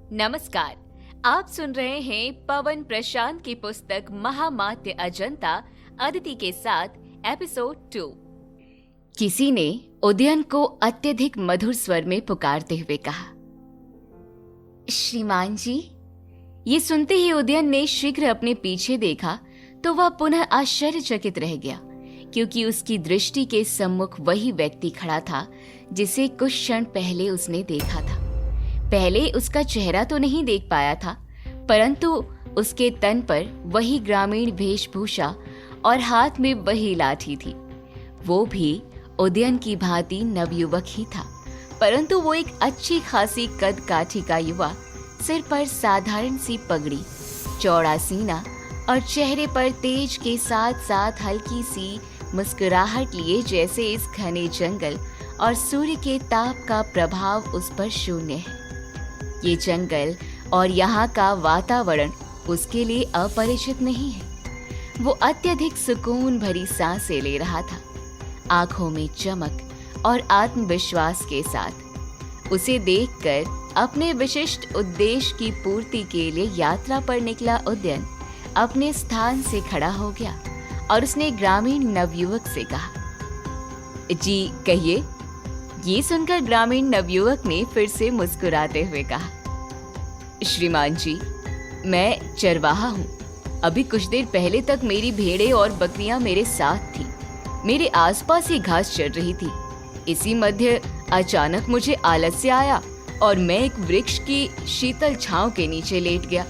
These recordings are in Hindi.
नमस्कार। आप सुन रहे हैं पवन प्रशांत की पुस्तक महामात्य अजंता अदिति के साथ एपिसोड 2। किसी ने उदयन को अत्यधिक मधुर स्वर में पुकारते हुए कहा, श्रीमान जी। ये सुनते ही उदयन ने शीघ्र अपने पीछे देखा तो वह पुनः आश्चर्यचकित रह गया, क्योंकि उसकी दृष्टि के सम्मुख वही व्यक्ति खड़ा था जिसे कुछ क्षण पहले उसने देखा था। पहले उसका चेहरा तो नहीं देख पाया था, परंतु उसके तन पर वही ग्रामीण वेशभूषा और हाथ में वही लाठी थी। वो भी उदयन की भांति नवयुवक ही था, परंतु वो एक अच्छी खासी कद काठी का युवा, सिर पर साधारण सी पगड़ी, चौड़ा सीना और चेहरे पर तेज के साथ साथ हल्की सी मुस्कुराहट लिए, जैसे इस घने जंगल और सूर्य के ताप का प्रभाव उस पर शून्य है। ये जंगल और यहाँ का वातावरण उसके लिए अपरिचित नहीं है। वो अत्यधिक सुकून भरी सांसें ले रहा था, आंखों में चमक और आत्मविश्वास के साथ। उसे देखकर अपने विशिष्ट उद्देश्य की पूर्ति के लिए यात्रा पर निकला उदयन अपने स्थान से खड़ा हो गया और उसने ग्रामीण नवयुवक से कहा, जी कहिए। ये सुनकर ग्रामीण नवयुवक ने फिर से मुस्कुराते हुए कहा, श्रीमान जी, मैं चरवाहा हूँ। अभी कुछ देर पहले तक मेरी भेड़ें और बकरियां मेरे साथ थी। मेरे आसपास ही घास चर रही थी। इसी मध्य अचानक मुझे आलस्य आया और मैं एक वृक्ष की शीतल छांव के नीचे लेट गया।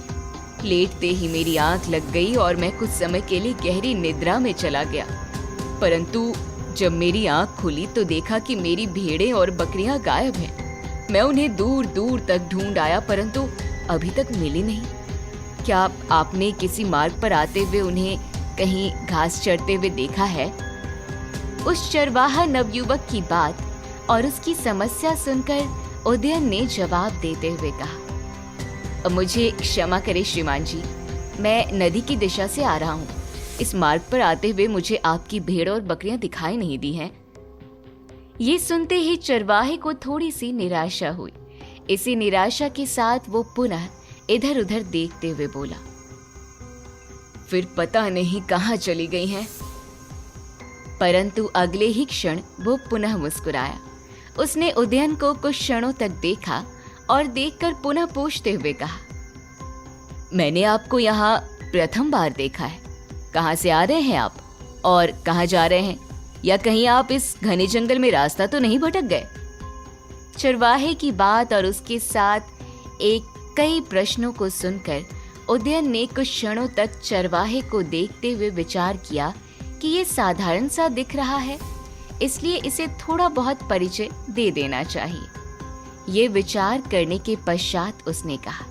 लेटते ही मेरी आंख लग गई और मैं कुछ समय के लिए गहरी निद्रा में चला गया। परंतु जब मेरी आंख खुली तो देखा कि मेरी भेड़ें और बकरियां गायब हैं। मैं उन्हें दूर दूर तक ढूंढ आया, परंतु अभी तक मिली नहीं। क्या आपने किसी मार्ग पर आते हुए उन्हें कहीं घास चरते हुए देखा है? उस चरवाहा नवयुवक की बात और उसकी समस्या सुनकर उदयन ने जवाब देते हुए कहा, मुझे क्षमा करें श्रीमान जी, मैं नदी की दिशा से आ रहा हूँ। इस मार्ग पर आते हुए मुझे आपकी भेड़ और बकरियां दिखाई नहीं दी हैं। ये सुनते ही चरवाहे को थोड़ी सी निराशा हुई। इसी निराशा के साथ वो पुनः इधर उधर देखते हुए बोला, फिर पता नहीं कहाँ चली गई हैं। परंतु अगले ही क्षण वो पुनः मुस्कुराया। उसने उदयन को कुछ क्षणों तक देखा और देखकर पुनः पूछते हुए कहा, मैंने आपको यहाँ प्रथम बार देखा है। कहाँ से आ रहे हैं आप और कहाँ जा रहे हैं? या कहीं आप इस घने जंगल में रास्ता तो नहीं भटक गए? चरवाहे की बात और उसके साथ एक कई प्रश्नों को सुनकर उदयन ने कुछ क्षणों तक चरवाहे को देखते हुए विचार किया कि ये साधारण सा दिख रहा है, इसलिए इसे थोड़ा बहुत परिचय दे देना चाहिए। ये विचार करने के पश्चात उसने कहा,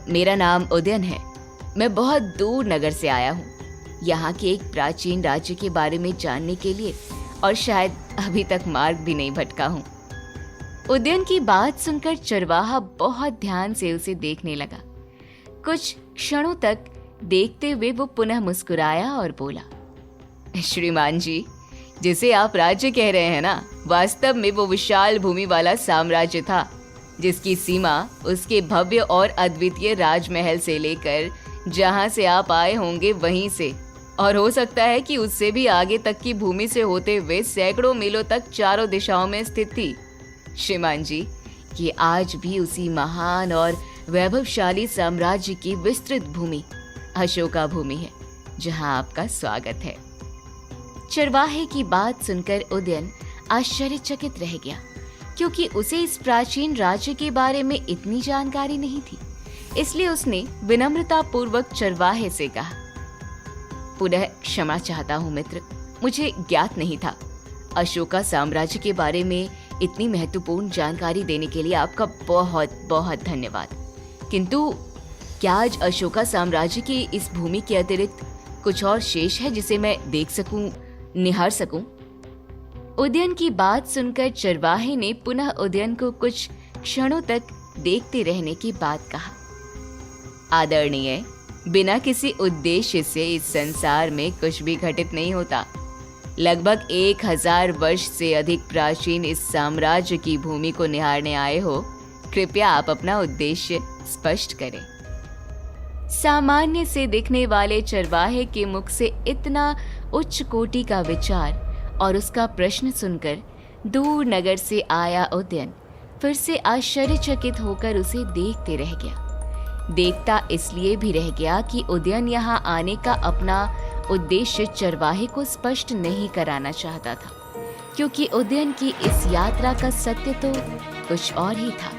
मेरा नाम उदयन है। मैं बहुत दूर नगर से आया हूँ, यहाँ के एक प्राचीन राज्य के बारे में जानने के लिए, और शायद अभी तक मार्ग भी नहीं भटका हूँ। उदयन की बात सुनकर चरवाहा बहुत ध्यान से उसे देखने लगा। कुछ क्षणों तक देखते हुए वो पुनः मुस्कुराया और बोला, श्रीमान जी, जिसे आप राज्य कह रहे हैं ना, वास्तव में वो विशाल भूमि वाला साम्राज्य था, जिसकी सीमा उसके भव्य और अद्वितीय राजमहल से लेकर जहाँ से आप आए होंगे वहीं से, और हो सकता है कि उससे भी आगे तक की भूमि से होते हुए सैकड़ों मीलों तक चारों दिशाओं में स्थित थी। श्रीमान जी, ये आज भी उसी महान और वैभवशाली साम्राज्य की विस्तृत भूमि अशोका भूमि है, जहाँ आपका स्वागत है। चरवाहे की बात सुनकर उदयन आश्चर्यचकित रह गया, क्योंकि उसे इस प्राचीन राज्य के बारे में इतनी जानकारी नहीं थी। इसलिए उसने विनम्रता पूर्वक चरवाहे से कहा, पुनः क्षमा चाहता हूँ मित्र, मुझे ज्ञात नहीं था। अशोका साम्राज्य के बारे में इतनी महत्वपूर्ण जानकारी देने के लिए आपका बहुत बहुत धन्यवाद। किंतु क्या आज अशोका साम्राज्य की इस भूमि के अतिरिक्त कुछ और शेष है जिसे मैं देख सकूं, निहार सकूं? उदयन की बात सुनकर चरवाहे ने पुनः उदयन को कुछ क्षणों तक देखते रहने की बात कहा, आदरणीय, बिना किसी उद्देश्य से इस संसार में कुछ भी घटित नहीं होता। लगभग 1000 वर्ष से अधिक प्राचीन इस साम्राज्य की भूमि को निहारने आए हो, कृपया आप अपना उद्देश्य स्पष्ट करें। सामान्य से दिखने वाले चरवाहे के मुख से इतना उच्च कोटि का विचार और उसका प्रश्न सुनकर दूर नगर से आया उदयन फिर से आश्चर्यचकित होकर उसे देखते रह गया। देखता इसलिए भी रह गया कि उदयन यहाँ आने का अपना उद्देश्य चरवाहे को स्पष्ट नहीं कराना चाहता था, क्योंकि उदयन की इस यात्रा का सत्य तो कुछ और ही था।